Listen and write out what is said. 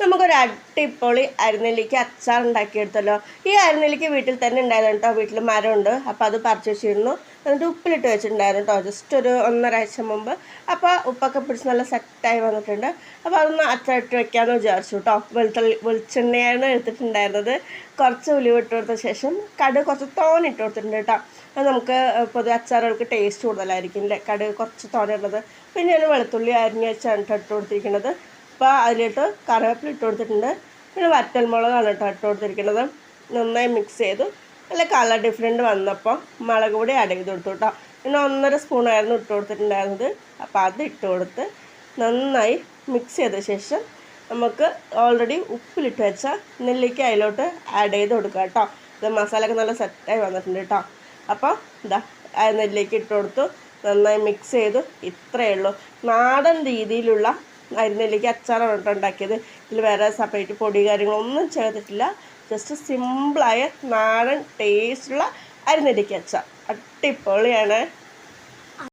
നമുക്കൊരു അടിപൊളി അരിനെല്ലിക്ക അച്ചാർ ഉണ്ടാക്കിയെടുത്തല്ലോ. ഈ അരിനെല്ലിക്ക വീട്ടിൽ തന്നെ ഉണ്ടായിരുന്നു കേട്ടോ, വീട്ടിൽ മരമുണ്ട്. അപ്പോൾ അത് പറിച്ച് ചെയ്തിരുന്നു. എന്നിട്ട് ഉപ്പിലിട്ട് വെച്ചിട്ടുണ്ടായിരുന്നു കേട്ടോ, ജസ്റ്റ് ഒരു 1.5 മുമ്പ്. അപ്പോൾ ഉപ്പൊക്കെ പിടിച്ച് നല്ല സെറ്റായി വന്നിട്ടുണ്ട്. അപ്പോൾ അതൊന്ന് അച്ചാറിട്ട് വെക്കാമെന്ന് വിചാരിച്ചു കേട്ടോ. വെളിച്ചെണ്ണയാണ് എടുത്തിട്ടുണ്ടായിരുന്നത്. കുറച്ച് ഉലുവ ഇട്ട് കൊടുത്ത ശേഷം കടുക് കുറച്ച് തോനെ ഇട്ട് കൊടുത്തിട്ടുണ്ട് കേട്ടോ. അത് നമുക്ക് പൊതുവെ അച്ചാറുകൾക്ക് ടേസ്റ്റ് കൂടുതലായിരിക്കും അല്ലേ, കടുക് കുറച്ച് തോനെ ഉള്ളത്. പിന്നെ ഞാൻ വെളുത്തുള്ളി അരിഞ്ഞ് വെച്ചാണ് ഇട്ട് കൊടുത്തിരിക്കുന്നത്. അപ്പോൾ അതിലിട്ട് കറിവേപ്പില ഇട്ട് കൊടുത്തിട്ടുണ്ട്. പിന്നെ വറ്റൽമുളകാണ് കേട്ടോ ഇട്ട് കൊടുത്തിരിക്കുന്നത്. നന്നായി മിക്സ് ചെയ്തു. നല്ല കളർ ഡിഫറൻറ്റ് വന്നപ്പോൾ മുളക് പൊടി ആഡ് ചെയ്ത് കൊടുത്തു കേട്ടോ. പിന്നെ 1.5 സ്പൂണായിരുന്നു ഇട്ട് കൊടുത്തിട്ടുണ്ടായിരുന്നത്. അപ്പോൾ അത് ഇട്ട് കൊടുത്ത് നന്നായി മിക്സ് ചെയ്ത ശേഷം നമുക്ക് ഓൾറെഡി ഉപ്പിലിട്ട് വെച്ച നെല്ലിക്ക അതിലോട്ട് ആഡ് ചെയ്ത് കൊടുക്കുക കേട്ടോ. ഇത് മസാലയൊക്കെ നല്ല സെറ്റായി വന്നിട്ടുണ്ട് കേട്ടോ. അപ്പോൾ ഇതാ നെല്ലിക്ക ഇട്ട് കൊടുത്തു, നന്നായി മിക്സ് ചെയ്തു. ഇത്രയേ ഉള്ളൂ. നാടൻ രീതിയിലുള്ള അരിനെല്ലിക്ക അച്ചാറാണ് കേട്ടോ ഉണ്ടാക്കിയത്. ഇതിൽ വേറെ സെപ്പറേറ്റ് പൊടി കാര്യങ്ങളൊന്നും ചേർത്തിട്ടില്ല. ജസ്റ്റ് സിമ്പിളായ നാടൻ ടേസ്റ്റുള്ള അരിനെല്ലിക്ക അച്ചാർ. അടിപൊളിയാണ്.